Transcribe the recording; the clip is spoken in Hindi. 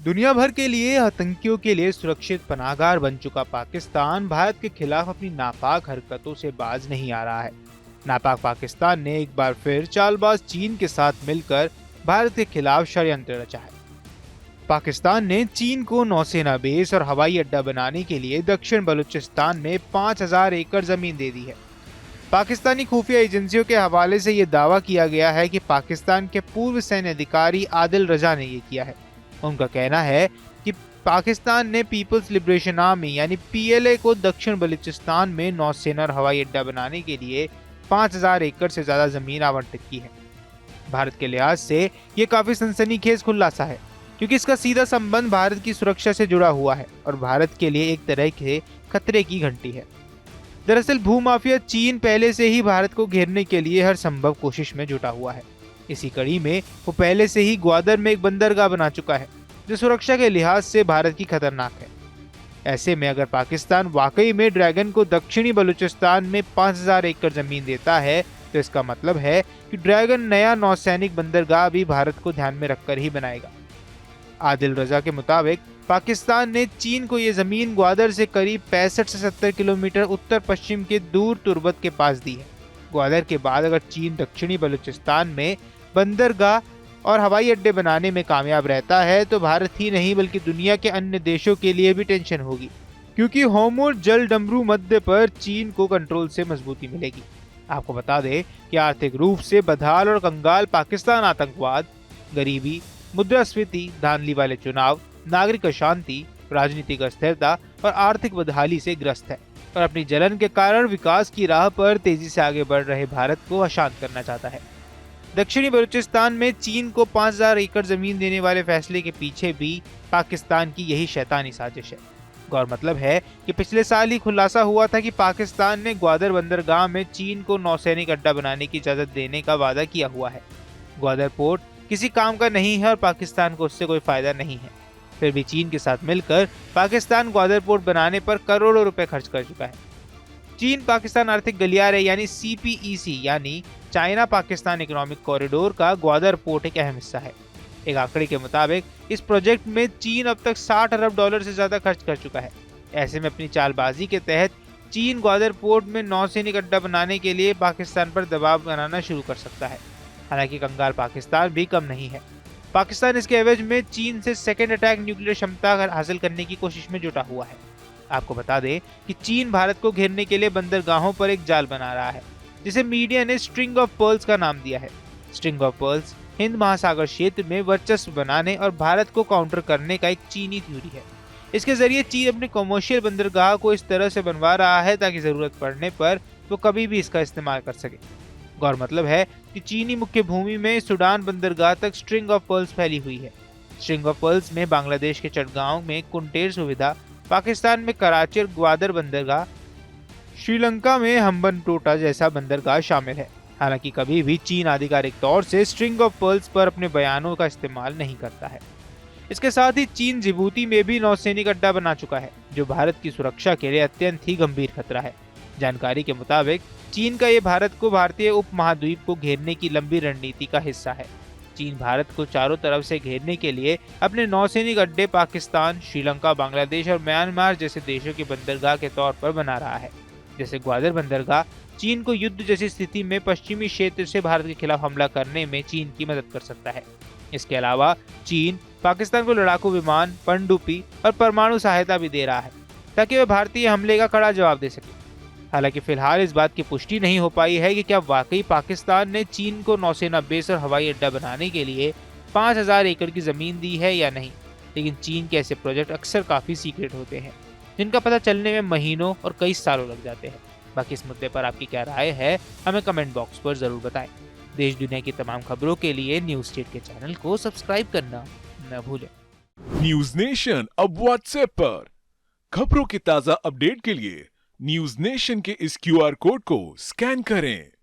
दुनिया भर के लिए आतंकियों के लिए सुरक्षित पनाहगार बन चुका पाकिस्तान भारत के खिलाफ अपनी नापाक हरकतों से बाज नहीं आ रहा है। नापाक पाकिस्तान ने एक बार फिर चालबाज चीन के साथ मिलकर भारत के खिलाफ षड्यंत्र रचा है। पाकिस्तान ने चीन को नौसेना बेस और हवाई अड्डा बनाने के लिए दक्षिण बलूचिस्तान में 5000 एकड़ जमीन दे दी है। पाकिस्तानी खुफिया एजेंसियों के हवाले से ये दावा किया गया है कि पाकिस्तान के पूर्व सैन्य अधिकारी आदिल रजा ने ये किया है। उनका कहना है कि पाकिस्तान ने पीपल्स लिबरेशन आर्मी यानी पीएलए को दक्षिण बलूचिस्तान में नौसेना और हवाई अड्डा बनाने के लिए 5000 एकड़ से ज्यादा जमीन आवंटित की है। भारत के लिहाज से ये काफी सनसनीखेज खुलासा है, क्योंकि इसका सीधा संबंध भारत की सुरक्षा से जुड़ा हुआ है और भारत के लिए एक तरह के खतरे की घंटी है। दरअसल भूमाफिया चीन पहले से ही भारत को घेरने के लिए हर संभव कोशिश में जुटा हुआ है। इसी कड़ी में वो पहले से ही ग्वादर में एक बंदरगाह बना चुका है, जो सुरक्षा के लिहाज से भारत की खतरनाक है। ऐसे में अगर पाकिस्तान वाकई में ड्रैगन को दक्षिणी बलूचिस्तान में 5000 एकड़ जमीन देता है, तो इसका मतलब है कि ड्रैगन नया नौसैनिक बंदरगाह भी भारत को ध्यान में रखकर ही बनाएगा। आदिल रजा के मुताबिक पाकिस्तान ने चीन को ये जमीन ग्वादर से करीब 65 से 70 किलोमीटर उत्तर पश्चिम के दूर तुर्बत के पास दी है। ग्वादर के बाद अगर चीन दक्षिणी बलूचिस्तान में बंदरगाह और हवाई अड्डे बनाने में कामयाब रहता है, तो भारत ही नहीं बल्कि दुनिया के अन्य देशों के लिए भी टेंशन होगी, क्योंकि होर्मुज जल डमरू मध्य पर चीन को कंट्रोल से मजबूती मिलेगी। आपको बता दें कि आर्थिक रूप से बदहाल और कंगाल पाकिस्तान आतंकवाद, गरीबी, मुद्रास्फीति, धांधली वाले चुनाव, नागरिक अशांति, राजनीतिक अस्थिरता और आर्थिक बदहाली से ग्रस्त है और अपनी जलन के कारण विकास की राह पर तेजी से आगे बढ़ रहे भारत को अशांत करना चाहता है। दक्षिणी बलूचिस्तान में चीन को 5000 एकड़ जमीन देने वाले फैसले के पीछे भी पाकिस्तान की यही शैतानी साजिश है। गौर मतलब है कि पिछले साल ही खुलासा हुआ था कि पाकिस्तान ने ग्वादर बंदरगाह में चीन को नौसैनिक अड्डा बनाने की इजाजत देने का वादा किया हुआ है। ग्वादर पोर्ट किसी काम का नहीं है और पाकिस्तान को उससे कोई फायदा नहीं है। फिर भी चीन के साथ मिलकर पाकिस्तान ग्वादर पोर्ट बनाने पर करोड़ों रुपए खर्च कर चुका है। चीन पाकिस्तान आर्थिक गलियारे यानी सीपीईसी यानी चाइना पाकिस्तान इकोनॉमिक कॉरिडोर का ग्वादर पोर्ट एक अहम हिस्सा है। एक आंकड़े के मुताबिक इस प्रोजेक्ट में चीन अब तक 60 अरब डॉलर से ज्यादा खर्च कर चुका है। ऐसे में अपनी चालबाजी के तहत चीन ग्वादर पोर्ट में नौसैनिक अड्डा बनाने के लिए पाकिस्तान पर दबाव बनाना शुरू कर सकता है। हालांकि कंगाल पाकिस्तान भी कम नहीं है। पाकिस्तान इसके एवज में चीन से सेकेंड अटैक न्यूक्लियर क्षमता हासिल करने की कोशिश में जुटा हुआ है। आपको बता दें कि चीन भारत को घेरने के लिए बंदरगाहों पर एक जाल बना रहा है, जिसे मीडिया ने स्ट्रिंग ऑफ पर्ल्स का नाम दिया है। स्ट्रिंग ऑफ पर्ल्स हिंद महासागर क्षेत्र में वर्चस्व बनाने और भारत को काउंटर करने का एक चीनी थ्योरी है। इसके जरिए चीन अपने कमर्शियल बंदरगाह को इस तरह से बनवा रहा है ताकि जरूरत पड़ने पर वो कभी भी इसका इस्तेमाल कर सके। गौर मतलब है कि चीनी मुख्य भूमि में सूडान बंदरगाह तक स्ट्रिंग ऑफ पर्ल्स फैली हुई है। स्ट्रिंग ऑफ पर्ल्स में बांग्लादेश के चटगांव में कुंटेर सुविधा, पाकिस्तान में कराची और ग्वादर बंदरगाह, श्रीलंका में हम्बनटोटा जैसा बंदरगाह शामिल है। हालांकि कभी भी चीन आधिकारिक तौर से स्ट्रिंग ऑफ पर्ल्स पर अपने बयानों का इस्तेमाल नहीं करता है। इसके साथ ही चीन जिबूती में भी नौसैनिक अड्डा बना चुका है, जो भारत की सुरक्षा के लिए अत्यंत ही गंभीर खतरा है। जानकारी के मुताबिक चीन का ये भारत को भारतीय उपमहाद्वीप को घेरने की लंबी रणनीति का हिस्सा है। चीन भारत को चारों तरफ से घेरने के लिए अपने नौसैनिक अड्डे पाकिस्तान, श्रीलंका, बांग्लादेश और म्यांमार जैसे देशों के बंदरगाह के तौर पर बना रहा है। जैसे ग्वादर बंदरगाह चीन को युद्ध जैसी स्थिति में पश्चिमी क्षेत्र से भारत के खिलाफ हमला करने में चीन की मदद कर सकता है। इसके अलावा चीन पाकिस्तान को लड़ाकू विमान, पनडुब्बी और परमाणु सहायता भी दे रहा है, ताकि वह भारतीय हमले का कड़ा जवाब दे सके। हालांकि फिलहाल इस बात की पुष्टि नहीं हो पाई है कि क्या वाकई पाकिस्तान ने चीन को नौसेना बेस और हवाई अड्डा बनाने के लिए 5000 एकड़ की जमीन दी है या नहीं। लेकिन चीन के ऐसे प्रोजेक्ट अक्सर काफी सीक्रेट होते हैं, जिनका पता चलने में महीनों और कई सालों लग जाते हैं। बाकी इस मुद्दे पर आपकी क्या राय है, हमें कमेंट बॉक्स पर जरूर बताएं। देश दुनिया की तमाम खबरों के लिए न्यूज स्टेट के चैनल को सब्सक्राइब करना न भूलें। न्यूज नेशन अब व्हाट्सएप पर खबरों की ताजा अपडेट के लिए न्यूज नेशन के इस क्यूआर कोड को स्कैन करें।